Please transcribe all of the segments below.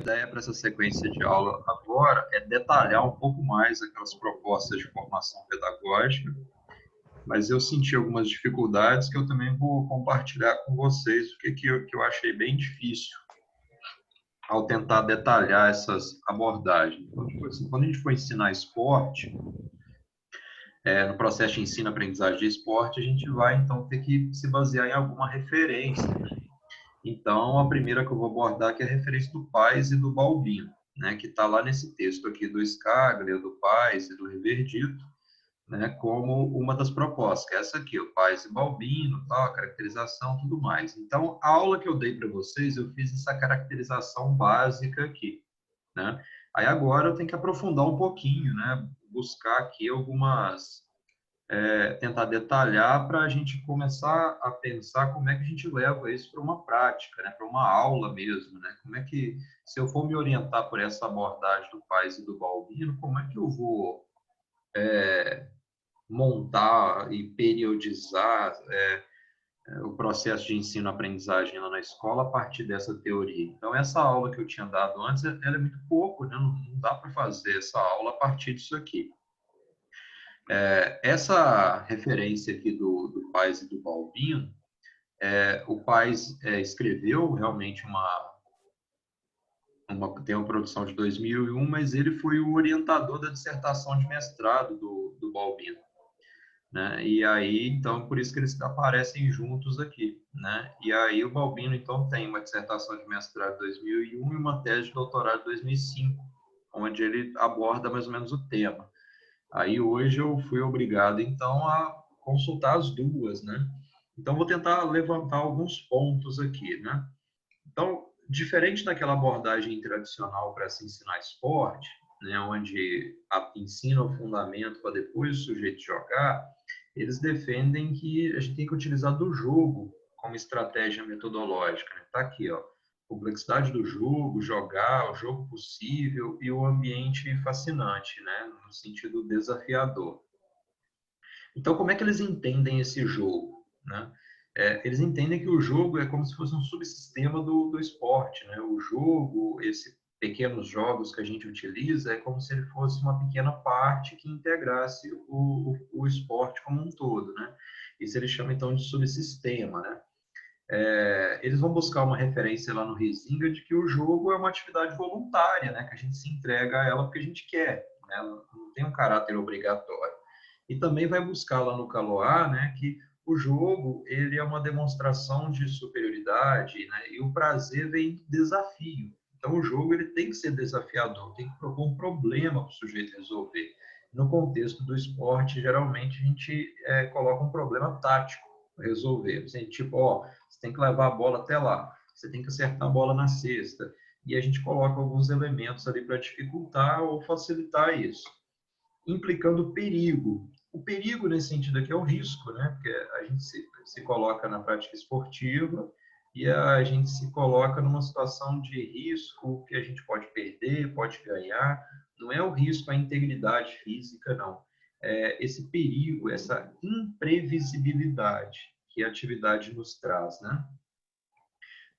ideia para essa sequência de aula agora é detalhar um pouco mais aquelas propostas de formação pedagógica, mas eu senti algumas dificuldades que eu também vou compartilhar com vocês, o que eu achei bem difícil ao tentar detalhar essas abordagens. Então, tipo assim, quando a gente for ensinar esporte, no processo de ensino-aprendizagem de esporte, a gente vai, então, ter que se basear em alguma referência. Então, a primeira que eu vou abordar que é a referência do Paes e do Balbino, né, que está lá nesse texto aqui do Scaglia, do Paes e do Riverdito, né, como uma das propostas, que é essa aqui, o Paes e Balbino, tal, a caracterização, tudo mais. Então, a aula que eu dei para vocês, eu fiz essa caracterização básica aqui, né? Aí agora eu tenho que aprofundar um pouquinho, né, buscar aqui algumas tentar detalhar para a gente começar a pensar como é que a gente leva isso para uma prática, né? Para uma aula mesmo, né? Como é que, se eu for me orientar por essa abordagem do Paes e do Balbino, como é que eu vou montar e periodizar o processo de ensino-aprendizagem lá na escola a partir dessa teoria? Então, essa aula que eu tinha dado antes, ela é muito pouco, né? Não dá para fazer essa aula a partir disso aqui. Essa referência aqui do Paes e do Balbino, o Paes escreveu realmente tem uma produção de 2001, mas ele foi o orientador da dissertação de mestrado do Balbino, né? E aí, então, por isso que eles aparecem juntos aqui, né? E aí o Balbino, então, tem uma dissertação de mestrado de 2001 e uma tese de doutorado de 2005, onde ele aborda mais ou menos o tema. Aí hoje eu fui obrigado, então, a consultar as duas, né? Então, vou tentar levantar alguns pontos aqui, né? Então, diferente daquela abordagem tradicional para se ensinar esporte, né, onde ensina o fundamento para depois o sujeito jogar, eles defendem que a gente tem que utilizar do jogo como estratégia metodológica. Né? Tá aqui, ó, complexidade do jogo, jogar, o jogo possível e o ambiente fascinante, né, no sentido desafiador. Então, como é que eles entendem esse jogo, né? Eles entendem que o jogo é como se fosse um subsistema do esporte, né? O jogo, esses pequenos jogos que a gente utiliza, é como se ele fosse uma pequena parte que integrasse o esporte como um todo, né? Isso eles chamam, então, de subsistema, né? Eles vão buscar uma referência lá no Rizinga de que o jogo é uma atividade voluntária, né? Que a gente se entrega a ela porque a gente quer, né? Não tem um caráter obrigatório. E também vai buscar lá no Caloá, né, que o jogo ele é uma demonstração de superioridade, né, e o prazer vem do desafio. Então o jogo ele tem que ser desafiador, tem que propor um problema para o sujeito resolver. No contexto do esporte, geralmente a gente coloca um problema tático para resolver. Assim, tipo, ó, você tem que levar a bola até lá, você tem que acertar a bola na cesta. E a gente coloca alguns elementos ali para dificultar ou facilitar isso, implicando perigo. O perigo, nesse sentido aqui, é o risco, né? Porque a gente se coloca na prática esportiva e a gente se coloca numa situação de risco que a gente pode perder, pode ganhar. Não é o risco à integridade física, não. É esse perigo, essa imprevisibilidade que a atividade nos traz, né?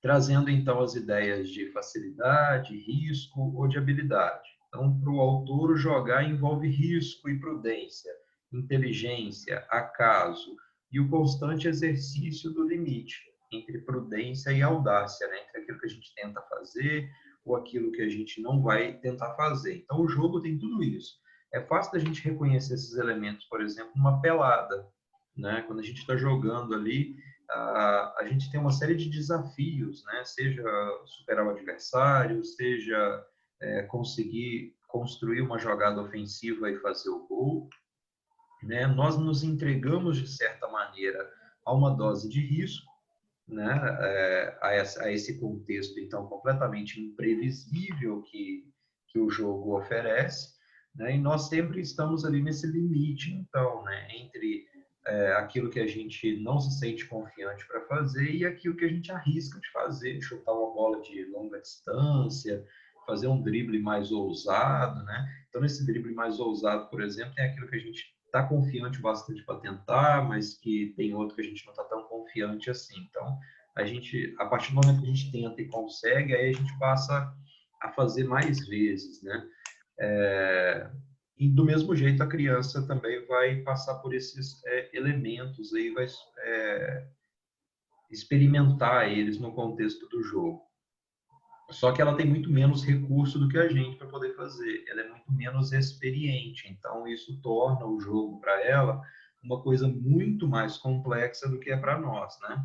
Trazendo, então, as ideias de facilidade, risco ou de habilidade. Então, para o autor, jogar envolve risco e prudência, inteligência, acaso e o constante exercício do limite entre prudência e audácia, né? Entre aquilo que a gente tenta fazer ou aquilo que a gente não vai tentar fazer. Então, o jogo tem tudo isso. É fácil da gente reconhecer esses elementos, por exemplo, numa pelada, né? Quando a gente está jogando ali, a gente tem uma série de desafios, né? Seja superar o adversário, seja conseguir construir uma jogada ofensiva e fazer o gol, né? Nós nos entregamos, de certa maneira, a uma dose de risco, né? A esse contexto, então, completamente imprevisível que o jogo oferece, né? E nós sempre estamos ali nesse limite, então, né? Entre aquilo que a gente não se sente confiante para fazer e aquilo que a gente arrisca de fazer, chutar uma bola de longa distância, fazer um drible mais ousado, né? Então, nesse drible mais ousado, por exemplo, tem aquilo que a gente está confiante bastante para tentar, mas que tem outro que a gente não está tão confiante assim. Então, a partir do momento que a gente tenta e consegue, aí a gente passa a fazer mais vezes, né? E do mesmo jeito a criança também vai passar por esses elementos aí, vai experimentar eles no contexto do jogo. Só que ela tem muito menos recurso do que a gente para poder fazer. Ela é muito menos experiente. Então, isso torna o jogo para ela uma coisa muito mais complexa do que é para nós, né?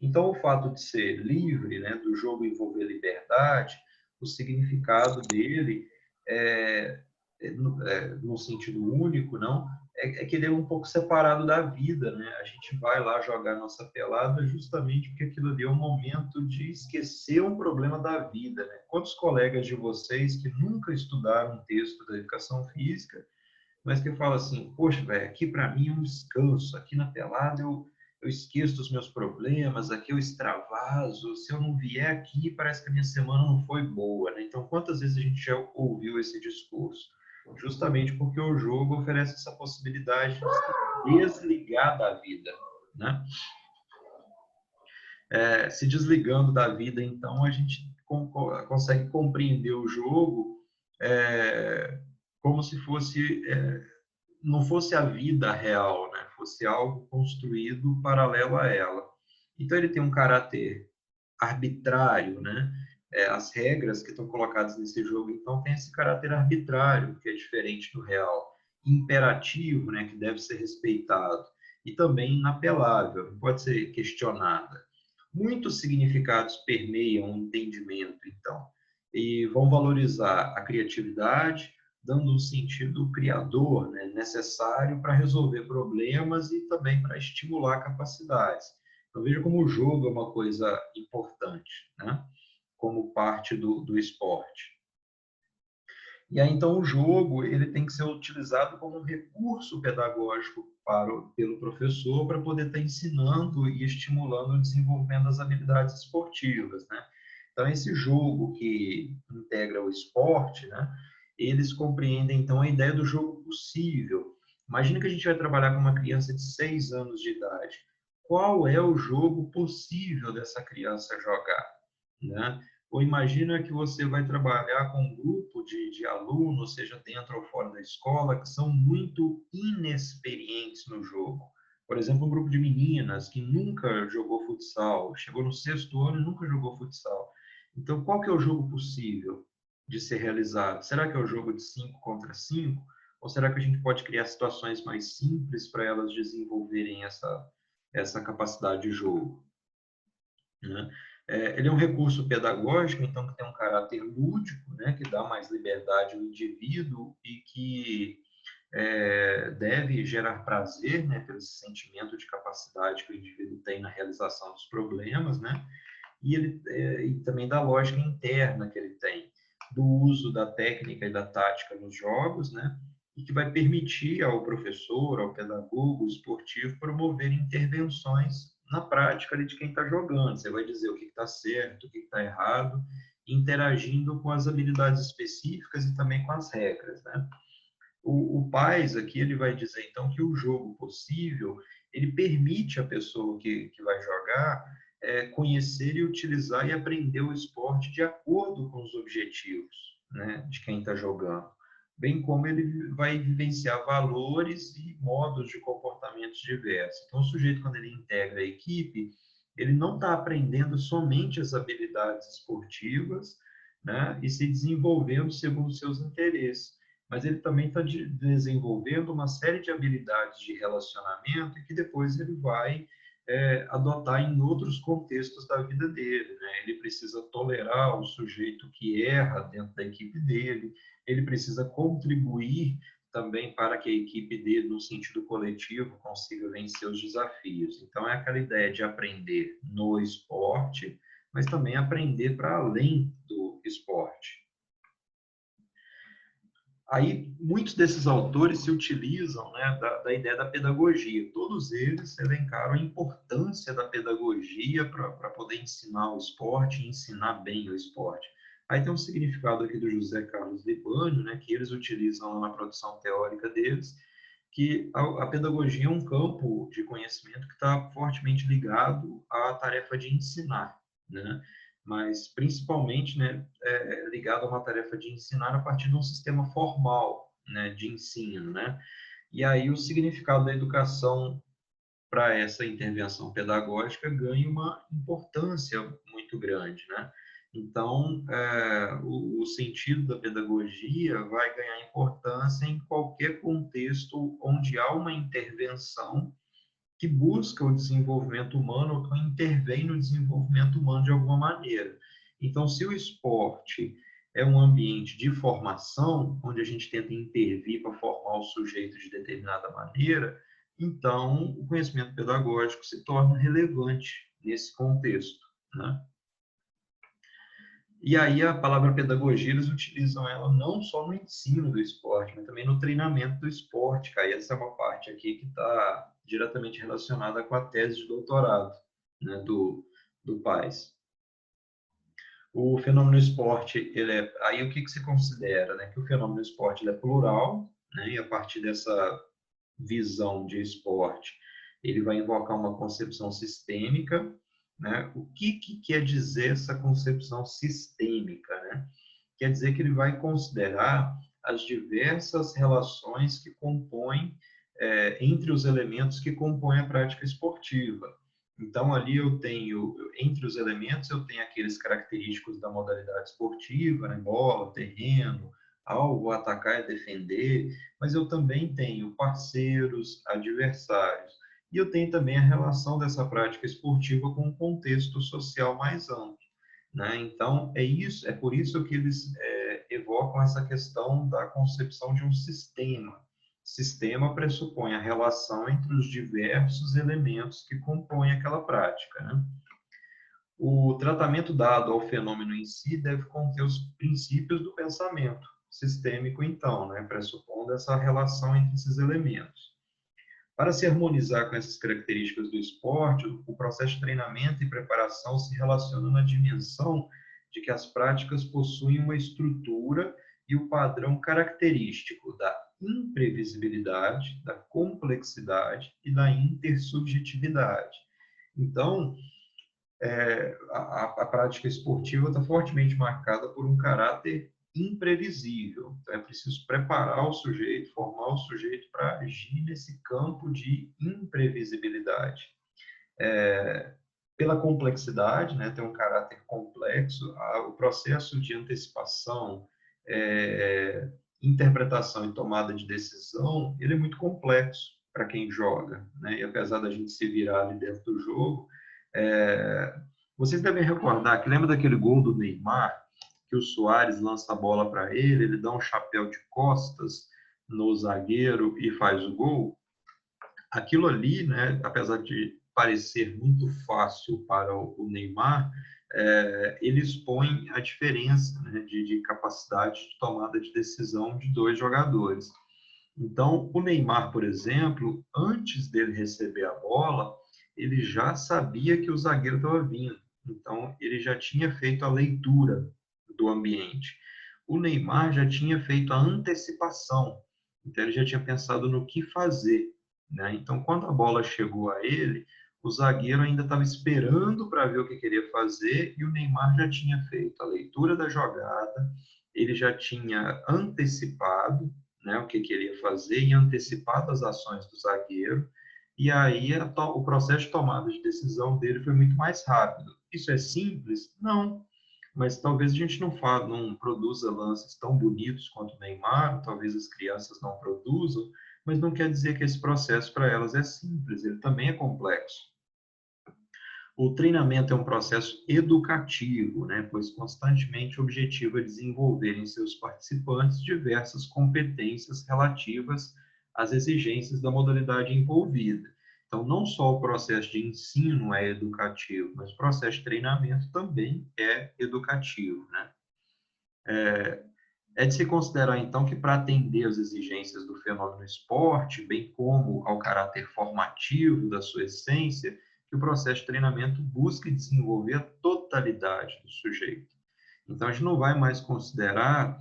Então, o fato de ser livre, né, do jogo envolver liberdade, o significado dele no sentido único, não, que ele é um pouco separado da vida, né? A gente vai lá jogar nossa pelada justamente porque aquilo ali é um momento de esquecer um problema da vida, né? Quantos colegas de vocês que nunca estudaram um texto da educação física, mas que falam assim, poxa, velho, aqui para mim é um descanso, aqui na pelada eu esqueço dos meus problemas, aqui eu extravaso, se eu não vier aqui, parece que a minha semana não foi boa, né? Então, quantas vezes a gente já ouviu esse discurso? Justamente porque o jogo oferece essa possibilidade de se desligar da vida, né? Se desligando da vida, então, a gente consegue compreender o jogo como se fosse não fosse a vida real, né? Fosse algo construído paralelo a ela. Então ele tem um caráter arbitrário, né? As regras que estão colocadas nesse jogo, então, tem esse caráter arbitrário, que é diferente do real. Imperativo, né? Que deve ser respeitado. E também inapelável, não pode ser questionada. Muitos significados permeiam o entendimento, então, e vão valorizar a criatividade, dando um sentido criador, né, necessário para resolver problemas e também para estimular capacidades. Eu vejo como o jogo é uma coisa importante, né, como parte do esporte. E aí, então, o jogo ele tem que ser utilizado como um recurso pedagógico pelo professor para poder estar ensinando e estimulando o desenvolvimento das habilidades esportivas, né? Então, esse jogo que integra o esporte, né? Eles compreendem, então, a ideia do jogo possível. Imagina que a gente vai trabalhar com uma criança de 6 anos de idade. Qual é o jogo possível dessa criança jogar, né? Ou imagina que você vai trabalhar com um grupo de alunos, seja dentro ou fora da escola, que são muito inexperientes no jogo. Por exemplo, um grupo de meninas que nunca jogou futsal, chegou no 6º ano e nunca jogou futsal. Então, qual que é o jogo possível de ser realizado? Será que é o jogo de 5 contra 5? Ou será que a gente pode criar situações mais simples para elas desenvolverem essa capacidade de jogo, né? Ele é um recurso pedagógico, então, que tem um caráter lúdico, né, que dá mais liberdade ao indivíduo e que deve gerar prazer, né, pelo sentimento de capacidade que o indivíduo tem na realização dos problemas, né, e também da lógica interna que ele tem, do uso da técnica e da tática nos jogos, né, e que vai permitir ao professor, ao pedagogo esportivo promover intervenções na prática ali de quem está jogando. Você vai dizer o que está certo, o que está errado, interagindo com as habilidades específicas e também com as regras, né? O Pais aqui ele vai dizer então que o jogo possível ele permite a pessoa que vai jogar conhecer e utilizar e aprender o esporte de acordo com os objetivos, né, de quem está jogando, bem como ele vai vivenciar valores e modos de comportamentos diversos. Então, o sujeito, quando ele integra a equipe, ele não está aprendendo somente as habilidades esportivas, né, e se desenvolvendo segundo seus interesses, mas ele também está desenvolvendo uma série de habilidades de relacionamento e que depois ele vai adotar em outros contextos da vida dele, né? Ele precisa tolerar o sujeito que erra dentro da equipe dele, ele precisa contribuir também para que a equipe dele, no sentido coletivo, consiga vencer os desafios. Então, é aquela ideia de aprender no esporte, mas também aprender para além do esporte. Aí, muitos desses autores se utilizam, né, da ideia da pedagogia. Todos eles elencaram a importância da pedagogia para poder ensinar o esporte e ensinar bem o esporte. Aí tem um significado aqui do José Carlos Libânio, né, que eles utilizam na produção teórica deles, que a pedagogia é um campo de conhecimento que está fortemente ligado à tarefa de ensinar, né? mas principalmente, né, ligado a uma tarefa de ensinar a partir de um sistema formal, né, de ensino, né? E aí o significado da educação para essa intervenção pedagógica ganha uma importância muito grande, né? Então, o sentido da pedagogia vai ganhar importância em qualquer contexto onde há uma intervenção que busca o desenvolvimento humano ou que intervém no desenvolvimento humano de alguma maneira. Então, se o esporte é um ambiente de formação, onde a gente tenta intervir para formar o sujeito de determinada maneira, então o conhecimento pedagógico se torna relevante nesse contexto, né? E aí a palavra pedagogia, eles utilizam ela não só no ensino do esporte, mas também no treinamento do esporte, Kai. Essa é uma parte aqui que está diretamente relacionada com a tese de doutorado, né, do Paes. O fenômeno esporte, aí o que se considera, né, que o fenômeno esporte ele é plural, né, e a partir dessa visão de esporte, ele vai invocar uma concepção sistêmica, né? O que quer dizer essa concepção sistêmica, né? Quer dizer que ele vai considerar as diversas relações que compõem, entre os elementos que compõem a prática esportiva. Então, ali eu tenho, entre os elementos, eu tenho aqueles característicos da modalidade esportiva, né? Bola, terreno, alvo, atacar e defender, mas eu também tenho parceiros, adversários, e eu tenho também a relação dessa prática esportiva com um contexto social mais amplo, né? Então, é por isso que eles evocam essa questão da concepção de um sistema. Sistema pressupõe a relação entre os diversos elementos que compõem aquela prática, né? O tratamento dado ao fenômeno em si deve conter os princípios do pensamento sistêmico, então, né, pressupondo essa relação entre esses elementos. Para se harmonizar com essas características do esporte, o processo de treinamento e preparação se relaciona na dimensão de que as práticas possuem uma estrutura e o padrão característico da imprevisibilidade, da complexidade e da intersubjetividade. Então, a prática esportiva está fortemente marcada por um caráter imprevisível. Então, é preciso preparar o sujeito, formar o sujeito para agir nesse campo de imprevisibilidade. Pela complexidade, né, tem um caráter complexo, o processo de antecipação, interpretação e tomada de decisão, ele é muito complexo para quem joga, né? E apesar da gente se virar ali dentro do jogo, vocês devem recordar que lembra daquele gol do Neymar, que o Suárez lança a bola para ele, ele dá um chapéu de costas no zagueiro e faz o gol? Aquilo ali, né, apesar de parecer muito fácil para o Neymar, ele expõe a diferença, né, de capacidade de tomada de decisão de dois jogadores. Então, o Neymar, por exemplo, antes dele receber a bola, ele já sabia que o zagueiro estava vindo. Então, ele já tinha feito a leitura do ambiente. O Neymar já tinha feito a antecipação. Então, ele já tinha pensado no que fazer, né? Então, quando a bola chegou a ele, o zagueiro ainda estava esperando para ver o que queria fazer e o Neymar já tinha feito a leitura da jogada, ele já tinha antecipado, né, o que queria fazer e antecipado as ações do zagueiro, e aí o processo de tomada de decisão dele foi muito mais rápido. Isso é simples? Não, mas talvez a gente não produza lances tão bonitos quanto o Neymar, talvez as crianças não produzam, mas não quer dizer que esse processo para elas é simples, ele também é complexo. O treinamento é um processo educativo, né, pois constantemente o objetivo é desenvolver em seus participantes diversas competências relativas às exigências da modalidade envolvida. Então, não só o processo de ensino é educativo, mas o processo de treinamento também é educativo, né? É de se considerar, então, que para atender às exigências do fenômeno esporte, bem como ao caráter formativo da sua essência, que o processo de treinamento busque desenvolver a totalidade do sujeito. Então, a gente não vai mais considerar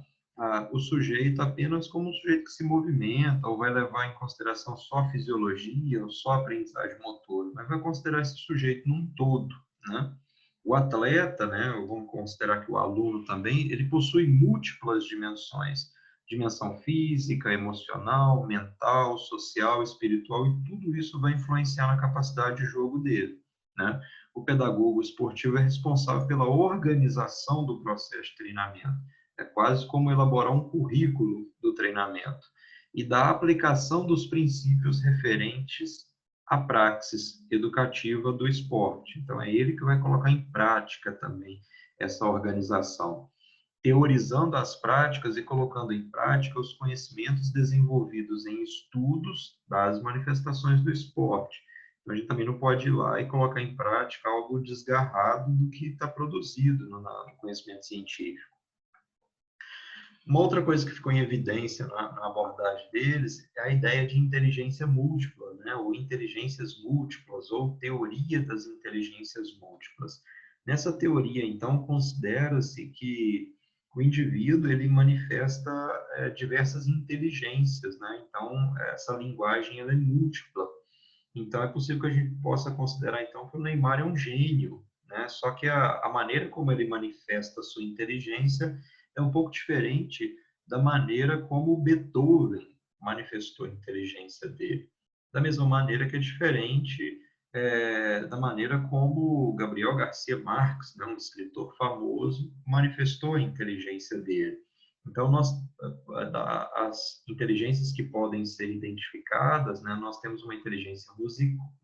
o sujeito apenas como um sujeito que se movimenta, ou vai levar em consideração só a fisiologia, ou só a aprendizagem motora, mas vai considerar esse sujeito num todo, né? O atleta, né, vamos considerar que o aluno também, ele possui múltiplas dimensões. Dimensão física, emocional, mental, social, espiritual, e tudo isso vai influenciar na capacidade de jogo dele, né? O pedagogo esportivo é responsável pela organização do processo de treinamento. É quase como elaborar um currículo do treinamento e da aplicação dos princípios referentes à praxis educativa do esporte. Então, é ele que vai colocar em prática também essa organização, teorizando as práticas e colocando em prática os conhecimentos desenvolvidos em estudos das manifestações do esporte. Então, a gente também não pode ir lá e colocar em prática algo desgarrado do que está produzido no conhecimento científico. Uma outra coisa que ficou em evidência na abordagem deles é a ideia de inteligência múltipla, né? Ou inteligências múltiplas, ou teoria das inteligências múltiplas. Nessa teoria, então, considera-se que o indivíduo ele manifesta diversas inteligências, né? Então, essa linguagem ela é múltipla. Então, é possível que a gente possa considerar, então, que o Neymar é um gênio, né? Só que a maneira como ele manifesta a sua inteligência é um pouco diferente da maneira como Beethoven manifestou a inteligência dele. Da mesma maneira que é diferente da maneira como Gabriel Garcia Marques, né, um escritor famoso, manifestou a inteligência dele. Então, as inteligências que podem ser identificadas, né, nós temos uma inteligência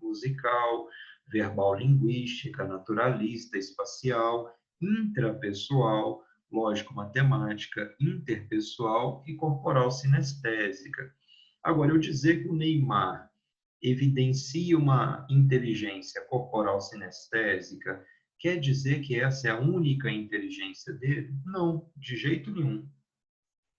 musical, verbal linguística, naturalista, espacial, intrapessoal, lógico-matemática, interpessoal e corporal sinestésica. Agora, eu dizer que o Neymar evidencia uma inteligência corporal sinestésica, quer dizer que essa é a única inteligência dele? Não, de jeito nenhum.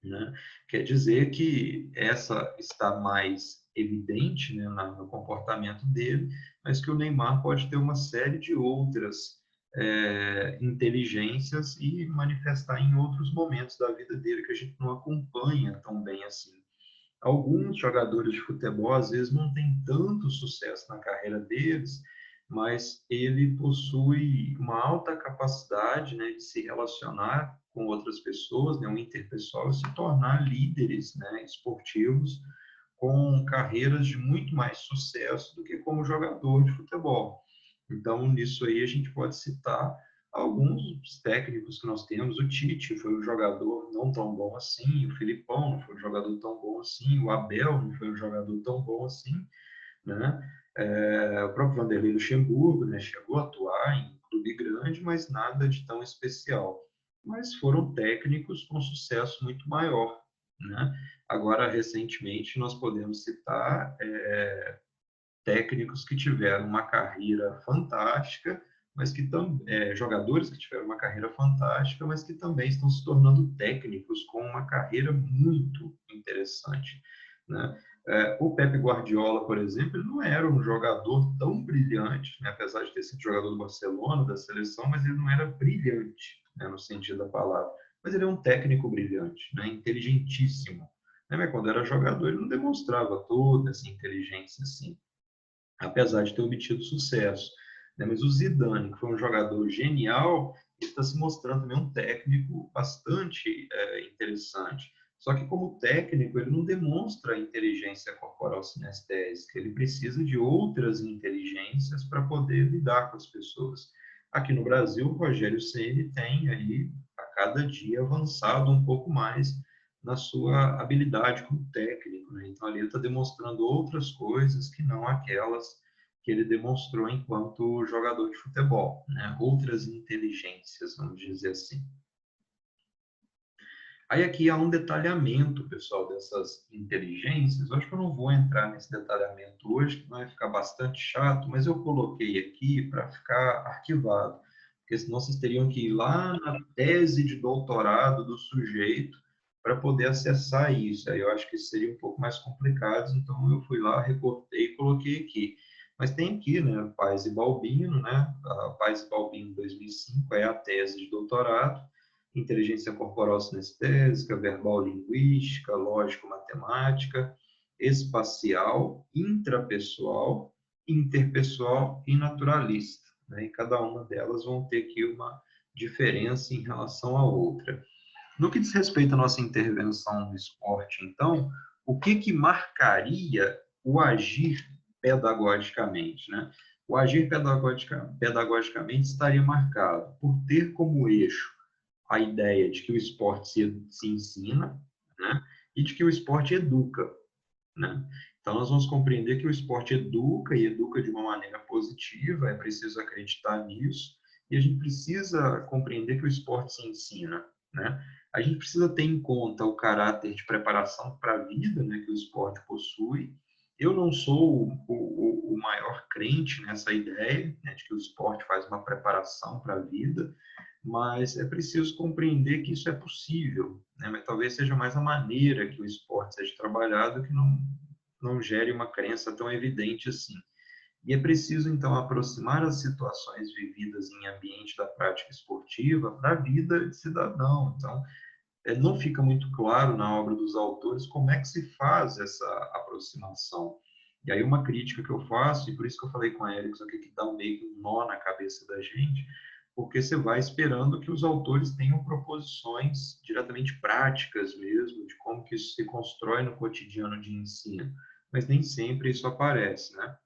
Né? Quer dizer que essa está mais evidente, né, no comportamento dele, mas que o Neymar pode ter uma série de outras inteligências e manifestar em outros momentos da vida dele que a gente não acompanha tão bem assim. Alguns jogadores de futebol, às vezes, não têm tanto sucesso na carreira deles, mas ele possui uma alta capacidade, né, de se relacionar com outras pessoas, né, um interpessoal, e se tornar líderes, né, esportivos com carreiras de muito mais sucesso do que como jogador de futebol. Então, nisso aí, a gente pode citar alguns técnicos que nós temos. O Tite foi um jogador não tão bom assim, o Filipão não foi um jogador tão bom assim, o Abel não foi um jogador tão bom assim, né? O próprio Vanderlei Luxemburgo, né, chegou a atuar em clube grande, mas nada de tão especial. Mas foram técnicos com sucesso muito maior, né? Agora, recentemente, nós podemos citar técnicos que tiveram uma carreira fantástica, mas que jogadores que tiveram uma carreira fantástica, mas que também estão se tornando técnicos com uma carreira muito interessante, né? O Pepe Guardiola, por exemplo, ele não era um jogador tão brilhante, né? Apesar de ter sido jogador do Barcelona, da seleção, mas ele não era brilhante, né, no sentido da palavra. Mas ele é um técnico brilhante, né? Inteligentíssimo. Né? Mas quando era jogador, ele não demonstrava toda essa inteligência assim, apesar de ter obtido sucesso. Né? Mas o Zidane, que foi um jogador genial, está se mostrando também um técnico bastante interessante. Só que, como técnico, ele não demonstra inteligência corporal sinestésica, ele precisa de outras inteligências para poder lidar com as pessoas. Aqui no Brasil, o Rogério Ceni tem aí, a cada dia, avançado um pouco mais na sua habilidade como técnico, né? Então, ali ele está demonstrando outras coisas que não aquelas que ele demonstrou enquanto jogador de futebol, né? Outras inteligências, vamos dizer assim. Aí aqui há um detalhamento, pessoal, dessas inteligências. Eu acho que eu não vou entrar nesse detalhamento hoje, que vai ficar bastante chato, mas eu coloquei aqui para ficar arquivado, porque senão vocês teriam que ir lá na tese de doutorado do sujeito para poder acessar isso. Aí eu acho que seria um pouco mais complicado, então eu fui lá, recortei e coloquei aqui. Mas tem aqui, né, Paes e Balbino, né? A Paes e Balbino 2005 é a tese de doutorado, inteligência corporal sinestésica, verbal linguística, lógico-matemática, espacial, intrapessoal, interpessoal e naturalista. né? E cada uma delas vão ter aqui uma diferença em relação à outra. No que diz respeito à nossa intervenção no esporte, então, o que que marcaria o agir pedagogicamente, né? O agir pedagogicamente estaria marcado por ter como eixo a ideia de que o esporte se ensina, né? E de que o esporte educa, né? Então, nós vamos compreender que o esporte educa e educa de uma maneira positiva, é preciso acreditar nisso, e a gente precisa compreender que o esporte se ensina, né? A gente precisa ter em conta o caráter de preparação para a vida, né, que o esporte possui. Eu não sou o maior crente nessa ideia, né, de que o esporte faz uma preparação para a vida, mas é preciso compreender que isso é possível, né? Mas talvez seja mais a maneira que o esporte seja trabalhado que não gere uma crença tão evidente assim. E é preciso, então, aproximar as situações vividas em ambiente da prática esportiva para a vida de cidadão. Então, não fica muito claro na obra dos autores como é que se faz essa aproximação. E aí uma crítica que eu faço, e por isso que eu falei com a Erickson aqui, que dá meio que um nó na cabeça da gente, porque você vai esperando que os autores tenham proposições diretamente práticas mesmo, de como que isso se constrói no cotidiano de ensino. Mas nem sempre isso aparece, né?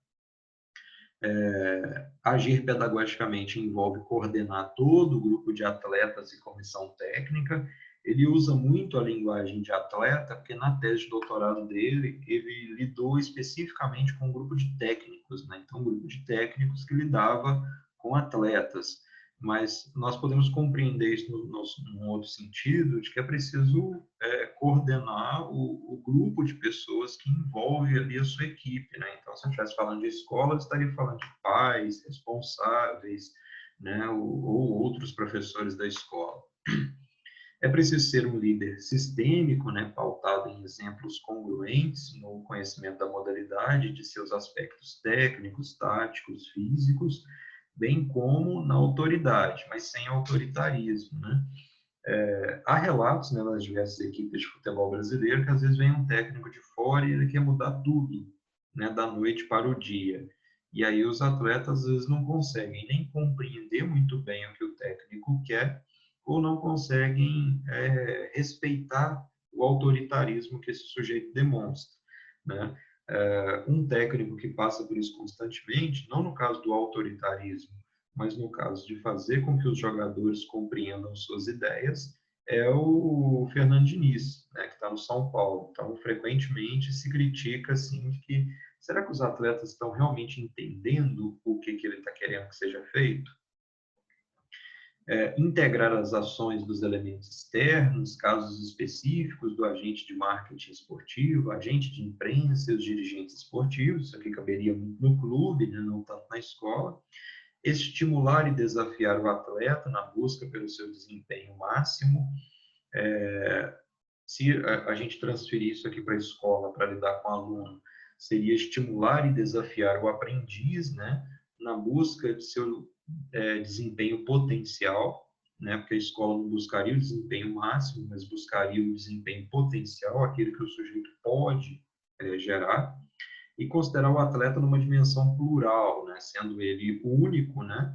Agir pedagogicamente envolve coordenar todo o grupo de atletas e comissão técnica. Ele usa muito a linguagem de atleta, porque na tese de doutorado dele, ele lidou especificamente com um grupo de técnicos, né? Então, um grupo de técnicos que lidava com atletas. Mas nós podemos compreender isso num outro sentido, de que é preciso coordenar o grupo de pessoas que envolve ali a sua equipe, né? Então, se eu estivesse falando de escola, eu estaria falando de pais, responsáveis, né? Ou outros professores da escola. É preciso ser um líder sistêmico, né, pautado em exemplos congruentes no conhecimento da modalidade, de seus aspectos técnicos, táticos, físicos, bem como na autoridade, mas sem autoritarismo, né? Há relatos, né, nas diversas equipes de futebol brasileiro que às vezes vem um técnico de fora e ele quer mudar tudo, né, da noite para o dia. E aí os atletas às vezes não conseguem nem compreender muito bem o que o técnico quer ou não conseguem respeitar o autoritarismo que esse sujeito demonstra, né? Um técnico que passa por isso constantemente, não no caso do autoritarismo, mas no caso de fazer com que os jogadores compreendam suas ideias, é o Fernando Diniz, né, que está no São Paulo. Então, frequentemente se critica assim de que será que os atletas estão realmente entendendo o que ele está querendo que seja feito? Integrar as ações dos elementos externos, casos específicos do agente de marketing esportivo, agente de imprensa e os dirigentes esportivos, isso aqui caberia muito no clube, né, não tanto na escola. Estimular e desafiar o atleta na busca pelo seu desempenho máximo. Se a gente transferir isso aqui para a escola, para lidar com o aluno, seria estimular e desafiar o aprendiz, né, na busca de seu desempenho potencial, né, porque a escola não buscaria o desempenho máximo, mas buscaria o desempenho potencial, aquilo que o sujeito pode gerar, e considerar o atleta numa dimensão plural, né, sendo ele único, né,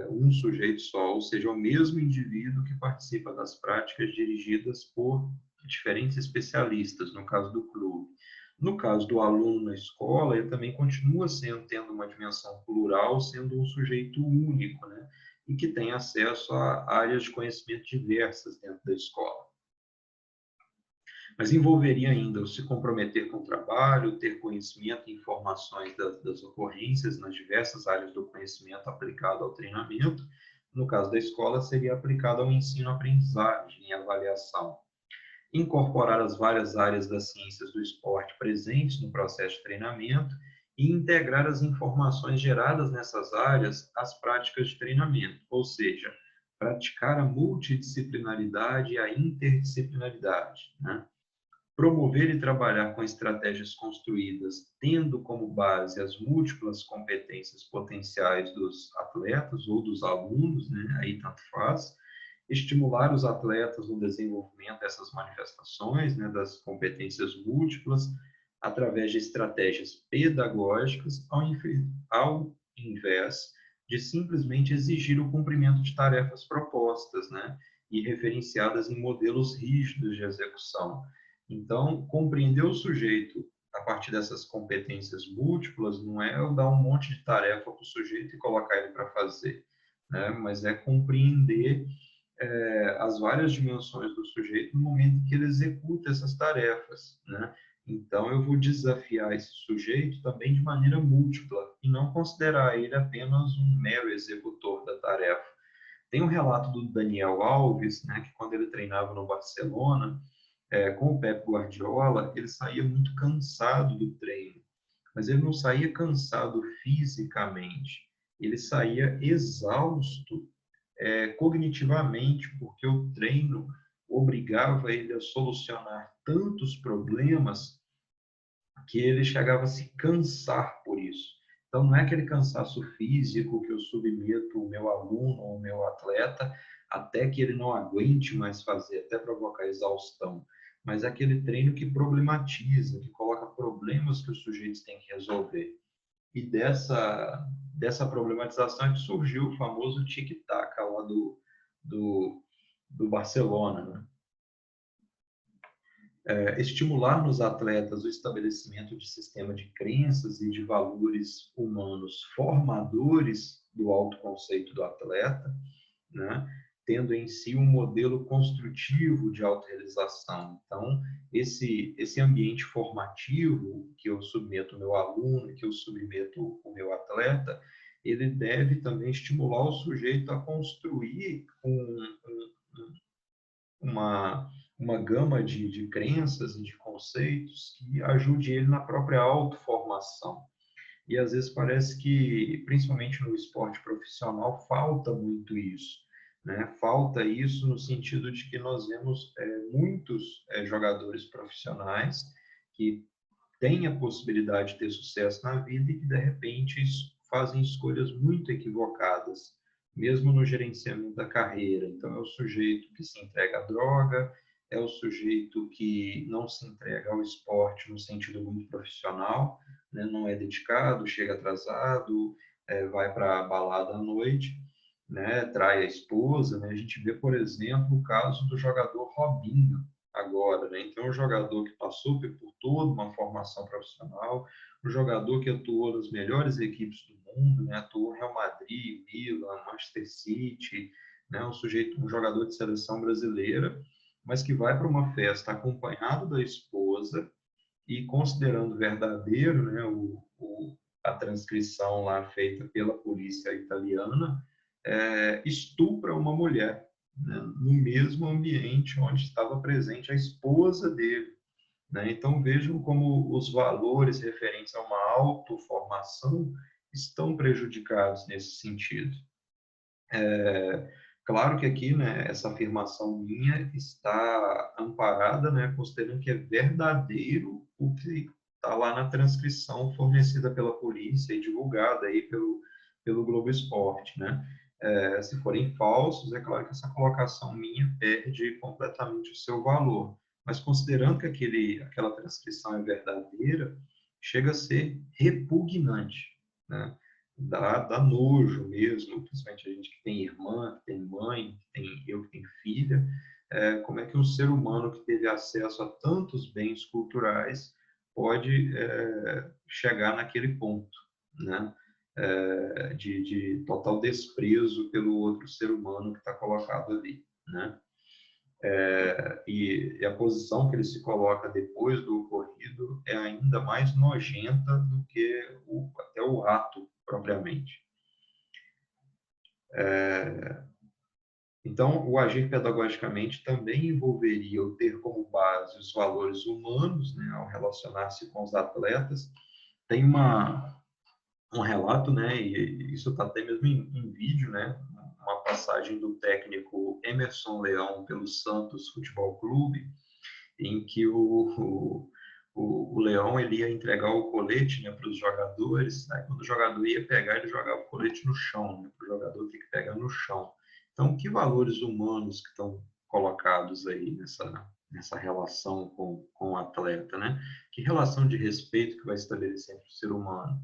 um sujeito só, ou seja, o mesmo indivíduo que participa das práticas dirigidas por diferentes especialistas, no caso do clube. No caso do aluno na escola, ele também continua tendo uma dimensão plural, sendo um sujeito único, né, e que tem acesso a áreas de conhecimento diversas dentro da escola. Mas envolveria ainda o se comprometer com o trabalho, ter conhecimento e informações das ocorrências nas diversas áreas do conhecimento aplicado ao treinamento. No caso da escola, seria aplicado ao ensino-aprendizagem e avaliação. Incorporar as várias áreas das ciências do esporte presentes no processo de treinamento e integrar as informações geradas nessas áreas às práticas de treinamento, ou seja, praticar a multidisciplinaridade e a interdisciplinaridade, né? Promover e trabalhar com estratégias construídas tendo como base as múltiplas competências potenciais dos atletas ou dos alunos, né? Aí tanto faz. Estimular os atletas no desenvolvimento dessas manifestações, né? Das competências múltiplas, através de estratégias pedagógicas, ao invés de simplesmente exigir o cumprimento de tarefas propostas, né? E referenciadas em modelos rígidos de execução. Então, compreender o sujeito a partir dessas competências múltiplas não é eu dar um monte de tarefa para o sujeito e colocar ele para fazer, né? Mas é compreender as várias dimensões do sujeito no momento em que ele executa essas tarefas, né? Então, eu vou desafiar esse sujeito também de maneira múltipla e não considerar ele apenas um mero executor da tarefa. Tem um relato do Daniel Alves, né, que quando ele treinava no Barcelona, com o Pep Guardiola, ele saía muito cansado do treino, mas ele não saía cansado fisicamente, ele saía exausto cognitivamente, porque o treino obrigava ele a solucionar tantos problemas que ele chegava a se cansar por isso. Então, não é aquele cansaço físico que eu submeto o meu aluno ou o meu atleta até que ele não aguente mais fazer, até provocar exaustão, mas é aquele treino que problematiza, que coloca problemas que os sujeitos têm que resolver. E dessa problematização é que surgiu o famoso tic-tac lá do Barcelona, né? Estimular nos atletas o estabelecimento de sistema de crenças e de valores humanos formadores do autoconceito do atleta, né? Tendo em si um modelo construtivo de autorrealização. Então, esse ambiente formativo que eu submeto o meu aluno, que eu submeto o meu atleta, ele deve também estimular o sujeito a construir uma gama de crenças e de conceitos que ajude ele na própria autoformação. E às vezes parece que, principalmente no esporte profissional, falta muito isso, né? Falta isso no sentido de que nós vemos muitos jogadores profissionais que têm a possibilidade de ter sucesso na vida e que, de repente, fazem escolhas muito equivocadas, mesmo no gerenciamento da carreira. Então, é o sujeito que se entrega à droga, é o sujeito que não se entrega ao esporte no sentido muito profissional, né? Não é dedicado, chega atrasado, vai para a balada à noite, né? Trai a esposa, né? A gente vê, por exemplo, o caso do jogador Robinho, agora, né? Então, um jogador que passou por toda uma formação profissional, um jogador que atuou nas melhores equipes do mundo, né? Atuou Real Madrid, Milan, Manchester City, né? Um jogador de seleção brasileira, mas que vai para uma festa acompanhado da esposa e considerando verdadeiro, né, a transcrição lá feita pela polícia italiana, estupra uma mulher, né, no mesmo ambiente onde estava presente a esposa dele, né? Então vejam como os valores referentes a uma autoformação estão prejudicados nesse sentido. Claro que aqui, né, essa afirmação minha está amparada, né, considerando que é verdadeiro o que está lá na transcrição fornecida pela polícia e divulgada aí pelo Globo Esporte, né? Se forem falsos, é claro que essa colocação minha perde completamente o seu valor. Mas considerando que aquela transcrição é verdadeira, chega a ser repugnante, né? Dá nojo mesmo, principalmente a gente que tem irmã, que tem mãe, eu que tenho filha, como é que um ser humano que teve acesso a tantos bens culturais pode chegar naquele ponto, né? De total desprezo pelo outro ser humano que está colocado ali, né? E a posição que ele se coloca depois do ocorrido é ainda mais nojenta do que até o ato propriamente. Então, o agir pedagogicamente também envolveria o ter como base os valores humanos, né, ao relacionar-se com os atletas. Tem um relato, né, e isso está até mesmo em vídeo, né, uma passagem do técnico Emerson Leão pelo Santos Futebol Clube, em que o Leão ele ia entregar o colete, né, para os jogadores. Aí, quando o jogador ia pegar, ele jogava o colete no chão, né, para o jogador ter que pegar no chão. Então, que valores humanos que estão colocados aí nessa relação com o atleta, né? Que relação de respeito que vai estabelecer entre o ser humano,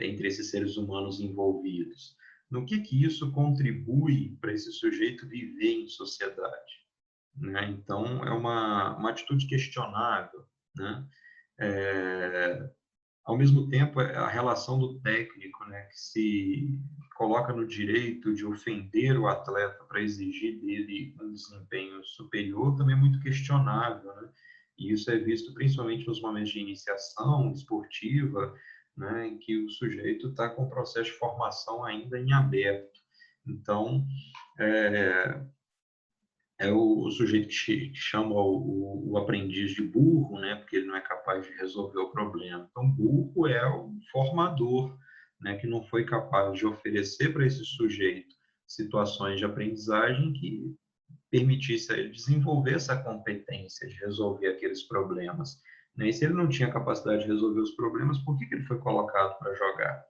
entre esses seres humanos envolvidos? no que isso contribui para esse sujeito viver em sociedade, né? Então, é uma atitude questionável, né? Ao mesmo tempo, a relação do técnico, né, que se coloca no direito de ofender o atleta para exigir dele um desempenho superior, também é muito questionável, né? E isso é visto principalmente nos momentos de iniciação esportiva, né, em que o sujeito está com o processo de formação ainda em aberto. Então, é, é o sujeito que chama o aprendiz de burro, né, porque ele não é capaz de resolver o problema. Então, burro é o formador, né, que não foi capaz de oferecer para esse sujeito situações de aprendizagem que permitisse a ele desenvolver essa competência de resolver aqueles problemas, né? E se ele não tinha capacidade de resolver os problemas, por que ele foi colocado para jogar,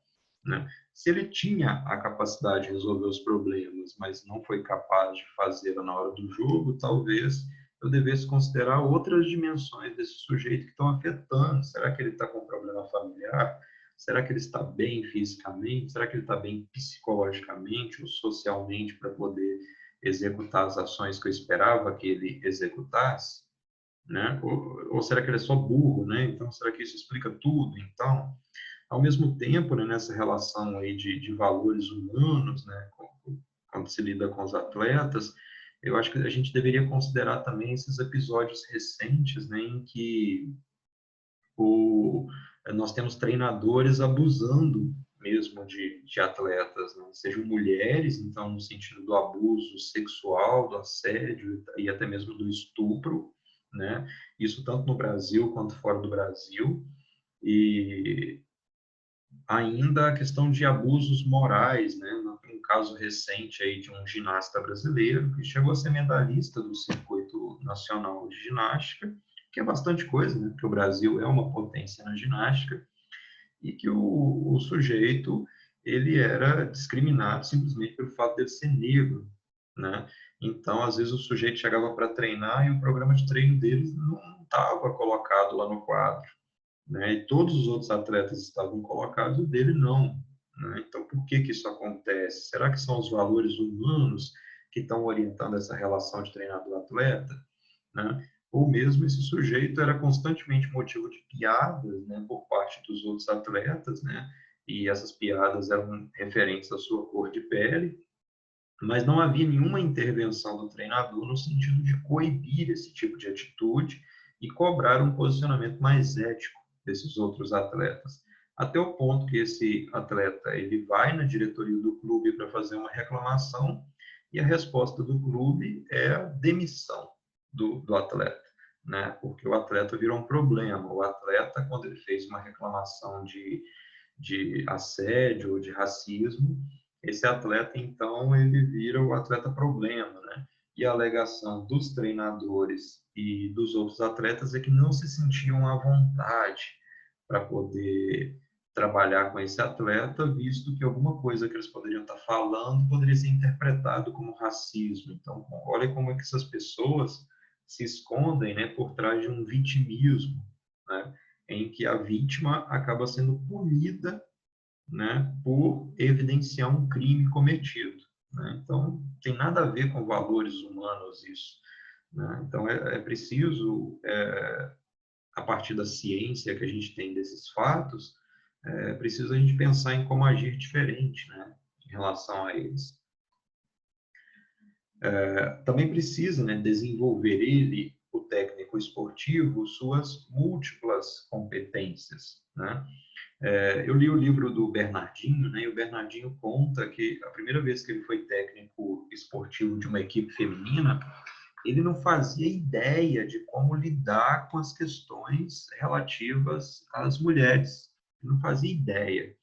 né? Se ele tinha a capacidade de resolver os problemas, mas não foi capaz de fazê-lo na hora do jogo, talvez eu devesse considerar outras dimensões desse sujeito que estão afetando. Será que ele está com um problema familiar? Será que ele está bem fisicamente? Será que ele está bem psicologicamente ou socialmente para poder executar as ações que eu esperava que ele executasse? Né? Ou será que ele é só burro, né? Então, será que isso explica tudo? Então, ao mesmo tempo, né, nessa relação aí de valores humanos, né, quando se lida com os atletas, eu acho que a gente deveria considerar também esses episódios recentes, né, em que o, nós temos treinadores abusando mesmo de atletas, né? Sejam mulheres, então, no sentido do abuso sexual, do assédio e até mesmo do estupro, né? Isso tanto no Brasil quanto fora do Brasil. E ainda a questão de abusos morais, né? Um caso recente aí de um ginasta brasileiro que chegou a ser medalhista do circuito nacional de ginástica, que é bastante coisa, né? Porque o Brasil é uma potência na ginástica, e que o sujeito ele era discriminado simplesmente pelo fato de ele ser negro, né? Então, às vezes o sujeito chegava para treinar e o programa de treino dele não estava colocado lá no quadro, né? E todos os outros atletas estavam colocados, o dele não, né? Então, por que isso acontece? Será que são os valores humanos que estão orientando essa relação de treinador-atleta, né? Ou mesmo esse sujeito era constantemente motivo de piadas, né, por parte dos outros atletas, né? E essas piadas eram referentes à sua cor de pele, mas não havia nenhuma intervenção do treinador no sentido de coibir esse tipo de atitude e cobrar um posicionamento mais ético desses outros atletas. Até o ponto que esse atleta ele vai na diretoria do clube para fazer uma reclamação e a resposta do clube é a demissão do atleta, né? Porque o atleta virou um problema. O atleta, quando ele fez uma reclamação de assédio ou de racismo, esse atleta, então, ele vira o atleta problema, né? E a alegação dos treinadores e dos outros atletas é que não se sentiam à vontade para poder trabalhar com esse atleta, visto que alguma coisa que eles poderiam estar falando poderia ser interpretado como racismo. Então, olha como é que essas pessoas se escondem, né, por trás de um vitimismo, né, em que a vítima acaba sendo punida, né, por evidenciar um crime cometido, né? Então, tem nada a ver com valores humanos isso, né? Então, é preciso, a partir da ciência que a gente tem desses fatos, é preciso a gente pensar em como agir diferente, né, em relação a eles. Também precisa, né, desenvolver ele, o técnico esportivo, suas múltiplas competências, né? Eu li o livro do Bernardinho, né, e o Bernardinho conta que a primeira vez que ele foi técnico esportivo de uma equipe feminina, ele não fazia ideia de como lidar com as questões relativas às mulheres. Ele não fazia ideia.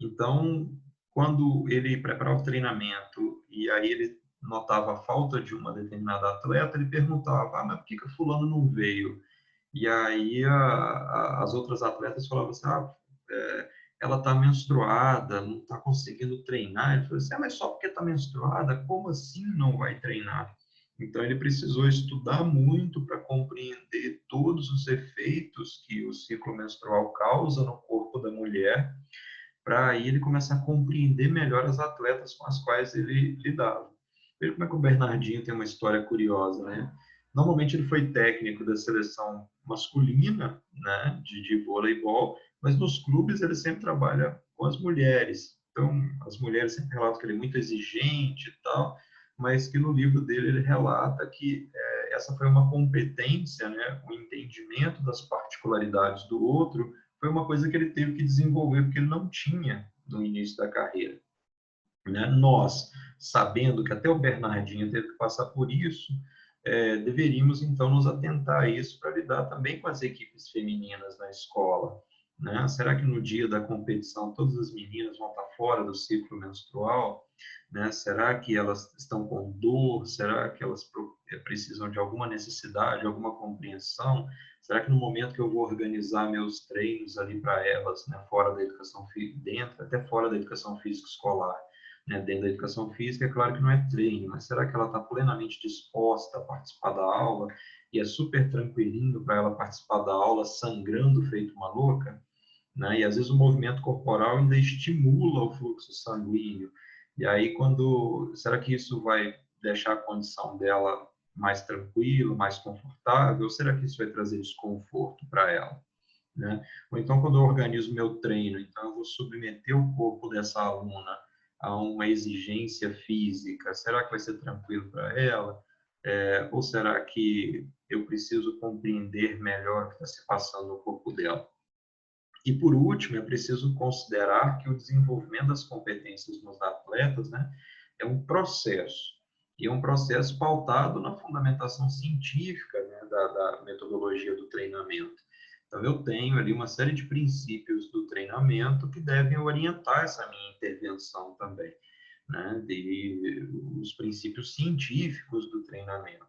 Então, quando ele preparava o treinamento e aí ele notava a falta de uma determinada atleta, ele perguntava: mas por que que fulano não veio? E aí as outras atletas falavam assim: ela está menstruada, não está conseguindo treinar. Ele falou assim: mas só porque está menstruada, como assim não vai treinar? Então, ele precisou estudar muito para compreender todos os efeitos que o ciclo menstrual causa no corpo da mulher, para aí ele começar a compreender melhor as atletas com as quais ele lidava. Veja como é que o Bernardinho tem uma história curiosa, né? Normalmente ele foi técnico da seleção masculina, né, de voleibol, mas nos clubes ele sempre trabalha com as mulheres. Então, as mulheres sempre relatam que ele é muito exigente e tal, mas que no livro dele ele relata que essa foi uma competência, né, o entendimento das particularidades do outro, foi uma coisa que ele teve que desenvolver porque ele não tinha no início da carreira. Né? Nós, sabendo que até o Bernardinho teve que passar por isso, deveríamos então nos atentar a isso para lidar também com as equipes femininas na escola. Né? Será que no dia da competição todas as meninas vão estar fora do ciclo menstrual? Né? Será que elas estão com dor? Será que elas precisam de alguma necessidade, alguma compreensão? Será que no momento que eu vou organizar meus treinos ali para elas, né, fora da educação física, dentro, até fora da educação física escolar, né, dentro da educação física, é claro que não é treino, mas será que ela está plenamente disposta a participar da aula e é super tranquilinho para ela participar da aula sangrando feito uma louca? Né? E às vezes o movimento corporal ainda estimula o fluxo sanguíneo. E aí, será que isso vai deixar a condição dela mais tranquila, mais confortável? Ou será que isso vai trazer desconforto para ela? Né? Ou então, quando eu organizo meu treino, então eu vou submeter o corpo dessa aluna a uma exigência física, será que vai ser tranquilo para ela? Ou será que eu preciso compreender melhor o que está se passando no corpo dela? E, por último, é preciso considerar que o desenvolvimento das competências nos atletas, né, é um processo. E é um processo pautado na fundamentação científica, né, da metodologia do treinamento. Então, eu tenho ali uma série de princípios do treinamento que devem orientar essa minha intervenção também, né, os princípios científicos do treinamento,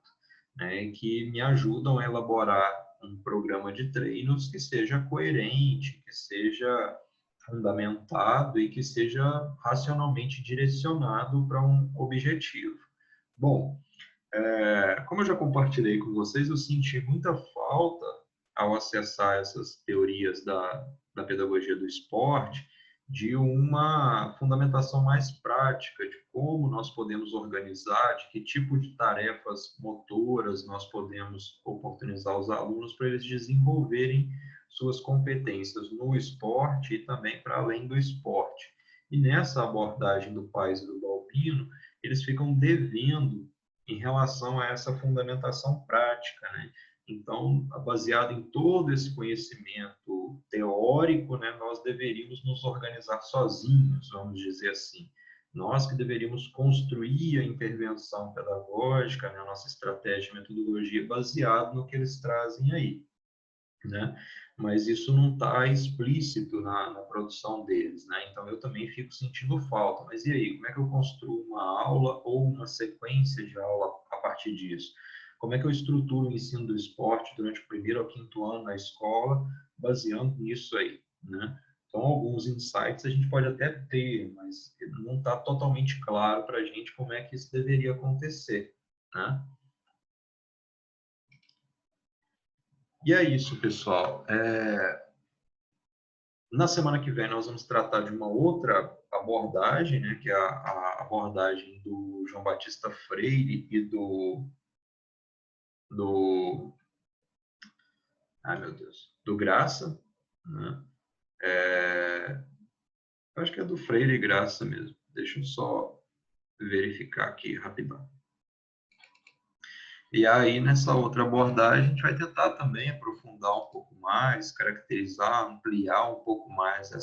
né, que me ajudam a elaborar um programa de treinos que seja coerente, que seja fundamentado e que seja racionalmente direcionado para um objetivo. Bom, como eu já compartilhei com vocês, eu senti muita falta ao acessar essas teorias da pedagogia do esporte, de uma fundamentação mais prática de como nós podemos organizar, de que tipo de tarefas motoras nós podemos oportunizar os alunos para eles desenvolverem suas competências no esporte e também para além do esporte. E nessa abordagem do Paes e do Balbino, eles ficam devendo em relação a essa fundamentação prática, né? Então, baseado em todo esse conhecimento teórico, né, nós deveríamos nos organizar sozinhos, vamos dizer assim. Nós que deveríamos construir a intervenção pedagógica, né, a nossa estratégia e metodologia baseado no que eles trazem aí, né? Mas isso não está explícito na produção deles, né? Então eu também fico sentindo falta. Mas e aí, como é que eu construo uma aula ou uma sequência de aula a partir disso? Como é que eu estruturo o ensino do esporte durante o primeiro ao quinto ano na escola, baseando nisso aí, né? Então, alguns insights a gente pode até ter, mas não está totalmente claro para a gente como é que isso deveria acontecer, né? E é isso, pessoal. Na semana que vem, nós vamos tratar de uma outra abordagem, né, que é a abordagem do João Batista Freire e do ai, meu Deus, do Graça, né? Eu acho que é do Freire e Graça mesmo. Deixa eu só verificar aqui rapidão. E aí, nessa outra abordagem, a gente vai tentar também aprofundar um pouco mais, caracterizar, ampliar um pouco mais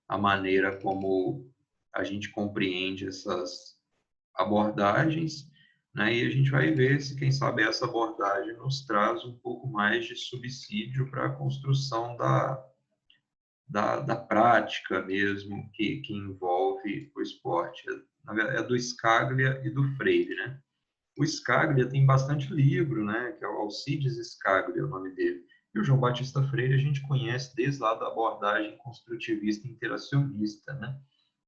a maneira como a gente compreende essas abordagens, né? E a gente vai ver se, quem sabe, essa abordagem nos traz um pouco mais de subsídio para a construção da prática mesmo que envolve o esporte. Na verdade, é do Scaglia e do Freire, né? O Scaglia tem bastante livro, né? Que é o Alcides Scaglia, é o nome dele. E o João Batista Freire a gente conhece desde lá da abordagem construtivista e interacionista, né?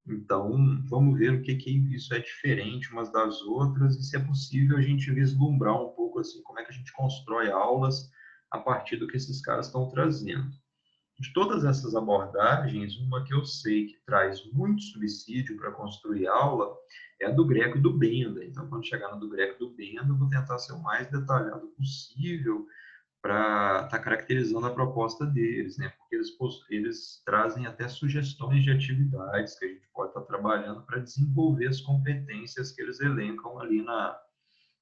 Então, vamos ver o que isso é diferente umas das outras e se é possível a gente vislumbrar um pouco assim como é que a gente constrói aulas a partir do que esses caras estão trazendo. De todas essas abordagens, uma que eu sei que traz muito subsídio para construir aula é a do Greco e do Benda. Então, quando chegar no do Greco e do Benda, eu vou tentar ser o mais detalhado possível para estar caracterizando a proposta deles, né? Porque eles trazem até sugestões de atividades que a gente pode estar trabalhando para desenvolver as competências que eles elencam ali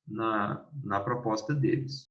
na proposta deles.